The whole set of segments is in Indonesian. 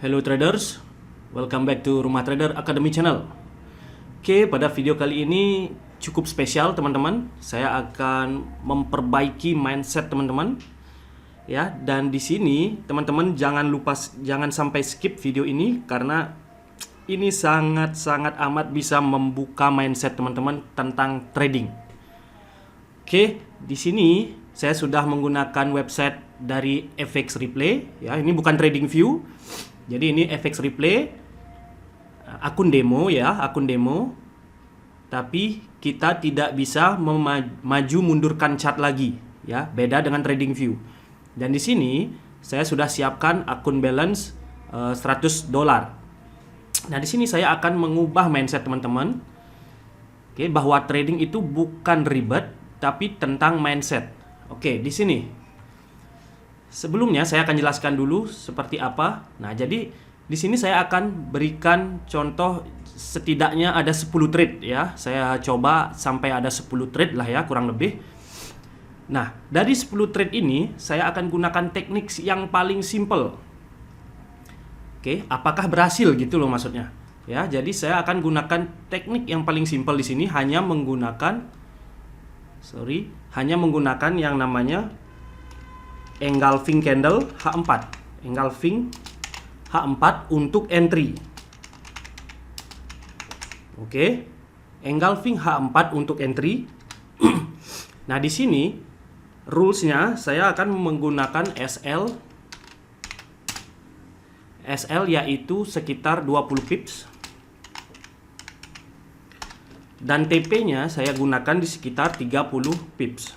Hello traders, welcome back to Rumah Trader Academy channel. Oke, pada video kali ini cukup spesial teman-teman. Saya akan memperbaiki mindset teman-teman. Ya, dan di sini teman-teman jangan sampai skip video ini karena ini sangat amat bisa membuka mindset teman-teman tentang trading. Oke, di sini saya sudah menggunakan website dari FX Replay. Ya, ini bukan Trading View. Jadi ini FX Replay, akun demo ya, akun demo. Tapi kita tidak bisa maju mundurkan chart lagi, ya. Beda dengan Trading View. Dan di sini saya sudah siapkan akun balance $100. Nah, di sini saya akan mengubah mindset teman-teman. Oke, bahwa trading itu bukan ribet, tapi tentang mindset. Oke, di sini. Sebelumnya saya akan jelaskan dulu seperti apa. Nah, jadi di sini saya akan berikan contoh setidaknya ada 10 trade ya. Saya coba sampai ada 10 trade lah ya, kurang lebih. Nah, dari 10 trade ini saya akan gunakan teknik yang paling simple. Oke, apakah berhasil gitu loh maksudnya. Ya, jadi saya akan gunakan teknik yang paling simple di sini hanya menggunakan yang namanya engulfing candle H4. Engulfing H4 untuk entry. Oke. Engulfing H4 untuk entry. Nah, di sini rules-nya saya akan menggunakan SL yaitu sekitar 20 pips. Dan TP-nya saya gunakan di sekitar 30 pips.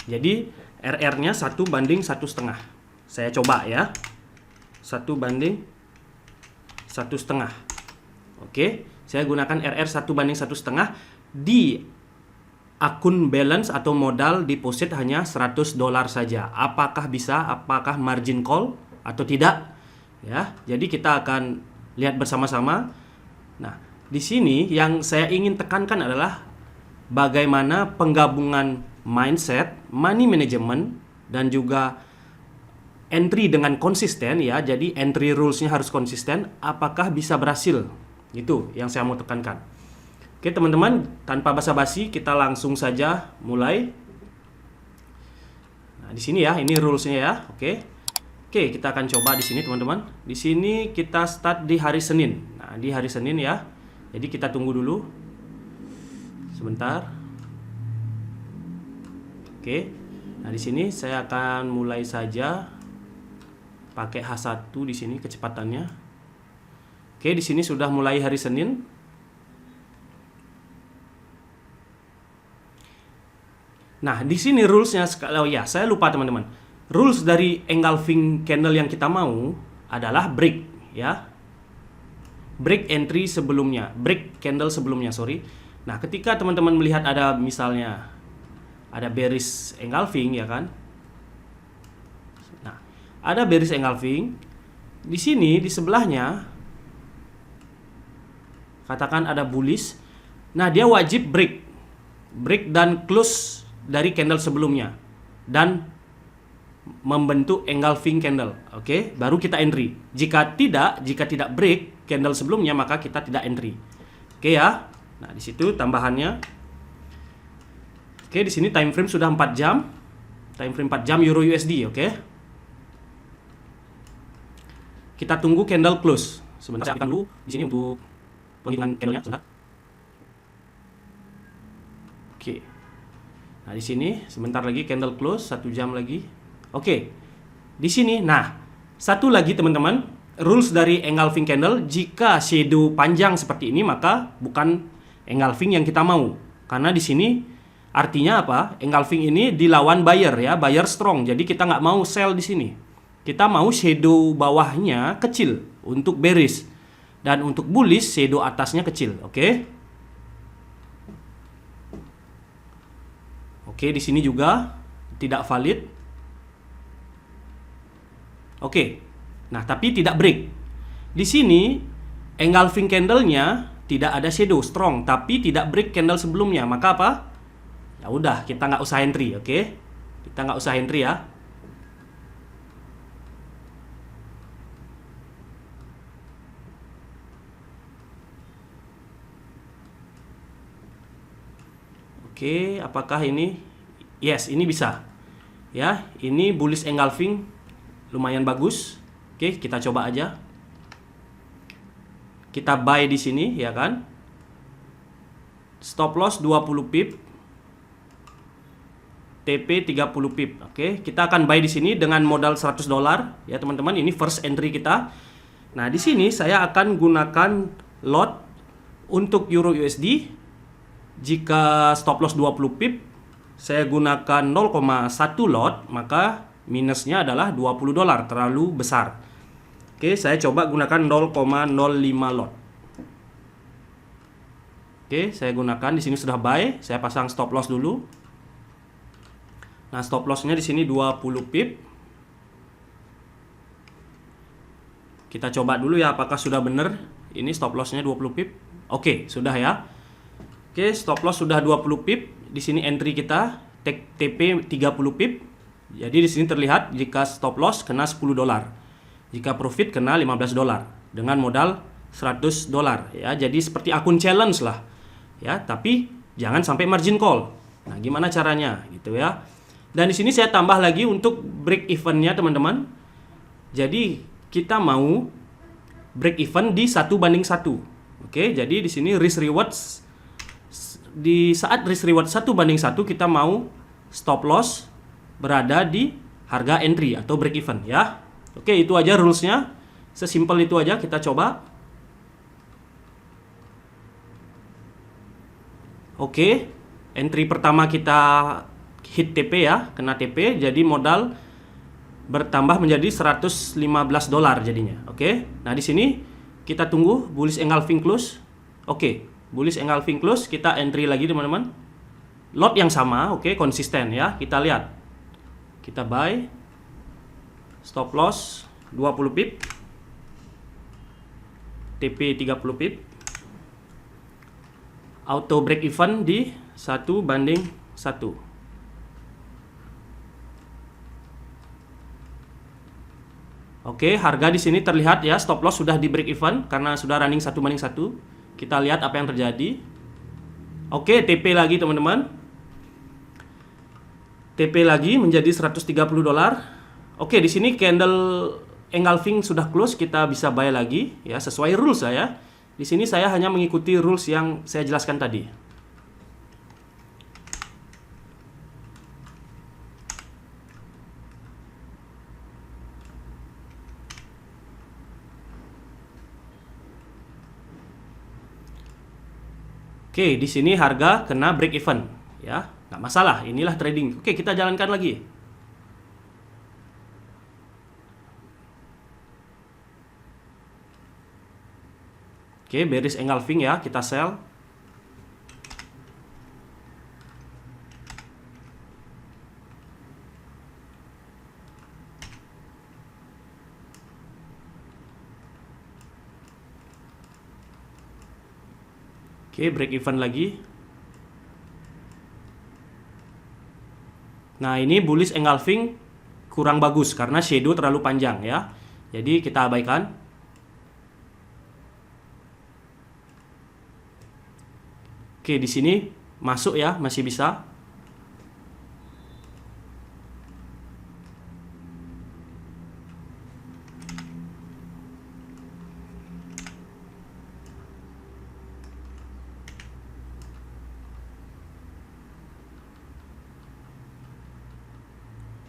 Jadi RR-nya 1:1,5. Saya coba ya. 1:1,5. Oke, saya gunakan RR 1:1,5 di akun balance atau modal deposit hanya $100 saja. Apakah bisa? Apakah margin call atau tidak? Ya, jadi kita akan lihat bersama-sama. Nah, di sini yang saya ingin tekankan adalah bagaimana penggabungan mindset, money management, dan juga entry dengan konsisten ya. Jadi entry rules-nya harus konsisten. Apakah bisa berhasil? Itu yang saya mau tekankan. Oke teman-teman, tanpa basa-basi kita langsung saja mulai. Nah, di sini ya, ini rules-nya ya. Oke, kita akan coba di sini teman-teman. Di sini kita start di hari Senin. Nah, di hari Senin ya. Jadi kita tunggu dulu sebentar. Oke. Nah, di sini saya akan mulai saja pakai H1 di sini kecepatannya. Oke, di sini sudah mulai hari Senin. Nah, di sini rules-nya saya lupa teman-teman. Rules dari engulfing candle yang kita mau adalah break ya. Break entry sebelumnya, break candle sebelumnya, sorry. Nah, ketika teman-teman melihat ada misalnya ada bearish engulfing ya kan. Nah, ada bearish engulfing. Di sini di sebelahnya katakan ada bullish. Nah, dia wajib break dan close dari candle sebelumnya dan membentuk engulfing candle. Oke, baru kita entry. Jika tidak break candle sebelumnya maka kita tidak entry. Oke ya. Nah, di situ tambahannya. Oke, di sini time frame sudah 4 jam. Time frame 4 jam Euro USD, oke. Kita tunggu candle close. Sebentar saya dulu di sini untuk penghitungan candlenya sebentar. Oke. Nah, di sini sebentar lagi candle close, 1 jam lagi. Oke. Di sini nah, satu lagi teman-teman, rules dari engulfing candle, jika shadow panjang seperti ini maka bukan engulfing yang kita mau. Karena di sini artinya apa? Engulfing ini dilawan buyer ya, buyer strong. Jadi kita nggak mau sell di sini. Kita mau shadow bawahnya kecil untuk bearish dan untuk bullish shadow atasnya kecil. Oke. Oke, di sini juga tidak valid. Oke. Nah, tapi tidak break. Di sini engulfing candle-nya tidak ada shadow strong, tapi tidak break candle sebelumnya. Maka apa? Ya udah, kita nggak usah entry, oke? Kita nggak usah entry ya. Oke, apakah ini? Yes, ini bisa. Ya, ini bullish engulfing lumayan bagus. Oke, kita coba aja. Kita buy di sini, ya kan? Stop loss 20 pip. TP 30 pip. Oke, kita akan buy di sini dengan modal $100 ya, teman-teman. Ini first entry kita. Nah, di sini saya akan gunakan lot untuk Euro USD. Jika stop loss 20 pip, saya gunakan 0,1 lot, maka minusnya adalah $20, terlalu besar. Oke, saya coba gunakan 0,05 lot. Oke, saya gunakan di sini sudah buy, saya pasang stop loss dulu. Nah, stop lossnya di sini 20 pip. Kita coba dulu ya apakah sudah benar. Ini stop lossnya 20 pip. Oke, sudah ya. Oke, stop loss sudah 20 pip. Di sini entry kita TP 30 pip. Jadi di sini terlihat jika stop loss kena $10. Jika profit kena $15 dengan modal $100 ya. Jadi seperti akun challenge lah. Ya, tapi jangan sampai margin call. Nah, gimana caranya gitu ya. Dan di sini saya tambah lagi untuk break even-nya, teman-teman. Jadi kita mau break even di 1:1. Oke, jadi di sini risk rewards. Di saat risk reward 1:1 kita mau stop loss berada di harga entry atau break even ya. Oke, itu aja rules-nya. Sesimpel itu aja, kita coba. Oke, entry pertama kita hit TP ya, kena TP, jadi modal bertambah menjadi $115 jadinya. Oke. Nah, di sini kita tunggu bullish engulfing close. Oke. Bullish engulfing close, kita entry lagi teman-teman. Lot yang sama, oke, konsisten ya. Kita lihat. Kita buy. Stop loss 20 pip. TP 30 pip. Auto break even di 1:1. Oke, harga di sini terlihat ya, stop loss sudah di break even karena sudah running 1:1. Kita lihat apa yang terjadi. Oke, TP lagi teman-teman. TP lagi menjadi $130. Oke, di sini candle engulfing sudah close, kita bisa buy lagi ya, sesuai rules saya. Di sini saya hanya mengikuti rules yang saya jelaskan tadi. Oke, di sini harga kena break even, ya, nggak masalah. Inilah trading. Oke, kita jalankan lagi. Oke, bearish engulfing ya, kita sell. Oke, break even lagi. Nah, ini bullish engulfing kurang bagus karena shadow terlalu panjang ya. Jadi kita abaikan. Oke, di sini masuk ya, masih bisa.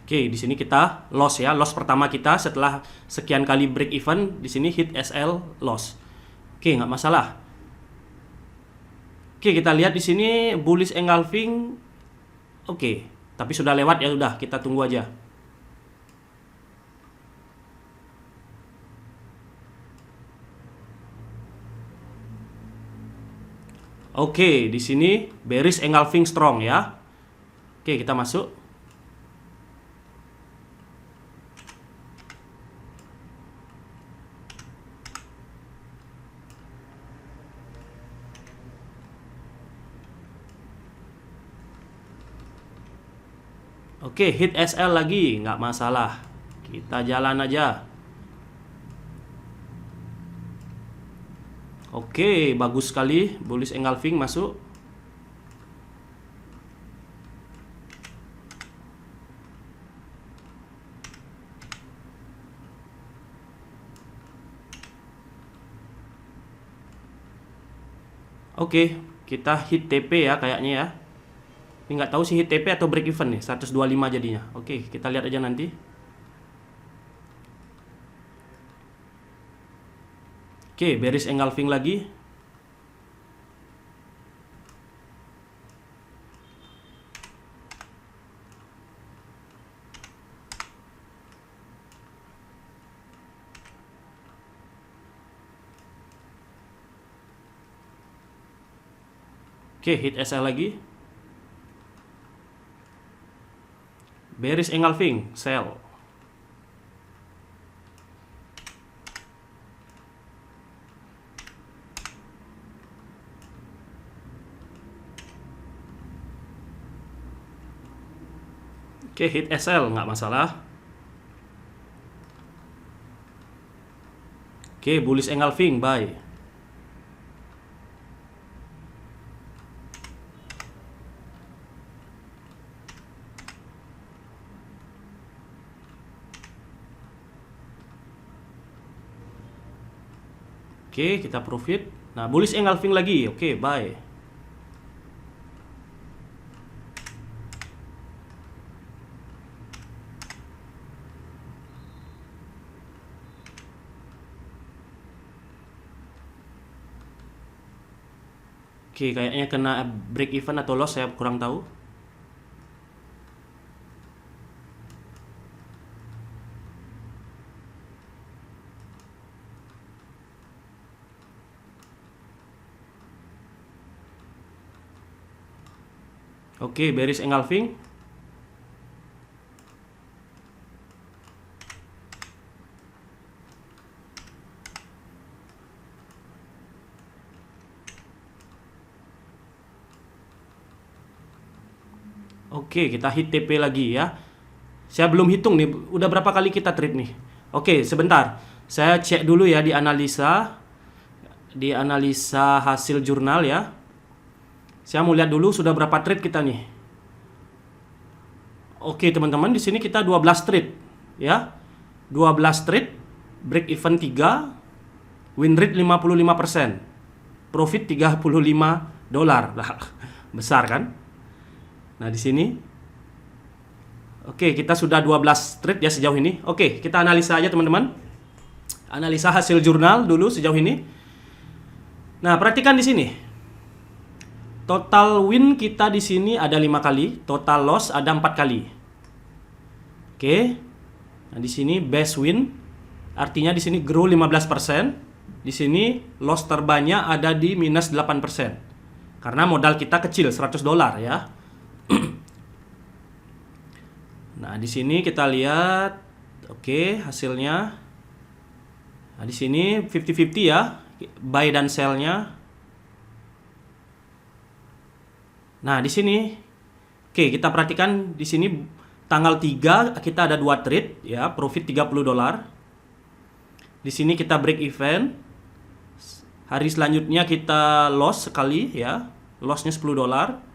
Oke, di sini kita loss ya, loss pertama kita setelah sekian kali break even, di sini hit SL loss. Oke, nggak masalah. Oke, kita lihat di sini bullish engulfing. Oke, tapi sudah lewat ya, udah kita tunggu aja. Oke, di sini bearish engulfing strong ya. Oke, kita masuk. Oke, hit SL lagi, nggak masalah. Kita jalan aja. Oke, bagus sekali. Bullish engulfing masuk. Oke, kita hit TP ya kayaknya ya. Ini nggak tahu sih hit TP atau break even nih, 125 jadinya. Oke, kita lihat aja nanti. Oke, bearish engulfing lagi. Oke, hit SL lagi. Bearish engulfing, sell. Oke, hit SL nggak masalah. Oke, bullish engulfing, buy. Oke, kita profit. Nah, bullish engulfing lagi. Oke, buy. Oke, kayaknya kena break even atau loss, saya kurang tahu. Oke, bearish engulfing. Oke, kita hit TP lagi ya. Saya belum hitung nih, udah berapa kali kita trade nih. Oke, sebentar. Saya cek dulu ya di analisa. Di analisa hasil jurnal ya. Saya mau lihat dulu sudah berapa trade kita nih. Oke, teman-teman, di sini kita 12 trade ya. 12 trade, break even 3, win rate 55%. Profit $35. Lah, besar kan? Nah, di sini oke, kita sudah 12 trade ya sejauh ini. Oke, kita analisa aja teman-teman. Analisa hasil jurnal dulu sejauh ini. Nah, perhatikan di sini. Total win kita di sini ada 5 kali, total loss ada 4 kali. Oke. Nah, di sini best win artinya di sini grow 15%. Di sini loss terbanyak ada di minus 8%. Karena modal kita kecil, $100 ya. Nah, di sini kita lihat oke, hasilnya. Nah, di sini 50-50 ya, buy dan sell-nya. Nah, di sini oke, kita perhatikan di sini tanggal 3 kita ada 2 trade ya, profit $30. Di sini kita break even. Hari selanjutnya kita loss sekali ya, lossnya $10.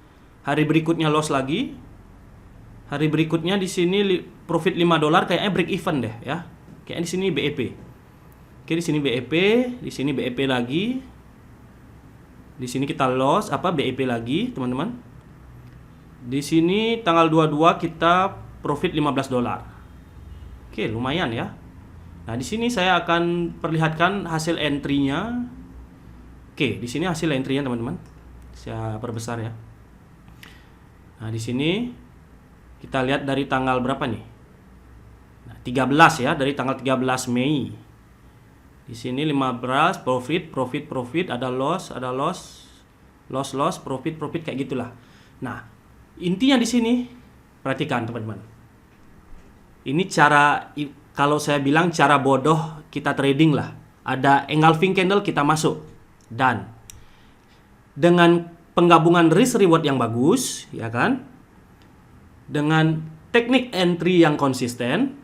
Hari berikutnya loss lagi. Hari berikutnya di sini profit $5, kayaknya break even deh ya. Kayaknya di sini BEP. Oke, di sini BEP, di sini BEP lagi. Di sini kita loss BEP lagi, teman-teman. Di sini tanggal 22 kita profit $15. Oke, lumayan ya. Nah, di sini saya akan perlihatkan hasil entry-nya. Oke, di sini hasil entry-nya, teman-teman. Saya perbesar ya. Nah, di sini kita lihat dari tanggal berapa nih? Nah, 13 ya, dari tanggal 13 Mei. Di sini 15 profit, ada loss, profit kayak gitulah. Nah, intinya di sini perhatikan teman-teman. Ini cara, kalau saya bilang cara bodoh kita trading lah. Ada engulfing candle kita masuk, dan dengan penggabungan risk reward yang bagus, ya kan? Dengan teknik entry yang konsisten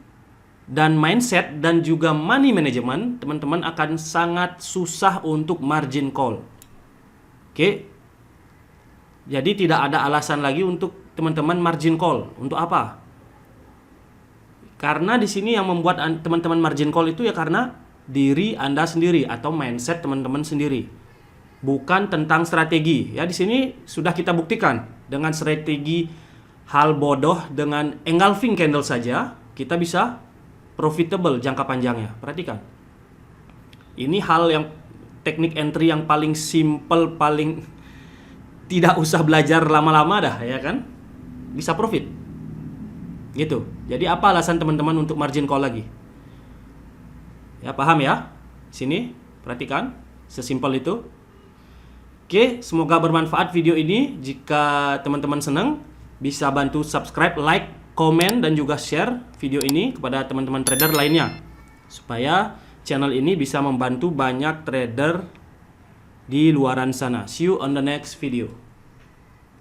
dan mindset dan juga money management, teman-teman akan sangat susah untuk margin call. Oke. Jadi tidak ada alasan lagi untuk teman-teman margin call. Untuk apa? Karena di sini yang membuat teman-teman margin call itu ya karena diri Anda sendiri atau mindset teman-teman sendiri. bukan tentang strategi. Ya, di sini sudah kita buktikan dengan strategi hal bodoh dengan engulfing candle saja kita bisa profitable jangka panjangnya. Perhatikan. Ini hal yang teknik entry yang paling simple, paling tidak usah belajar lama-lama dah, ya kan? Bisa profit. Gitu. Jadi apa alasan teman-teman untuk margin call lagi? Ya, paham ya? Sini, perhatikan. Sesimpel itu. Oke, semoga bermanfaat video ini. Jika teman-teman senang, bisa bantu subscribe, like, komen, dan juga share video ini kepada teman-teman trader lainnya. Supaya channel ini bisa membantu banyak trader di luaran sana. See you on the next video.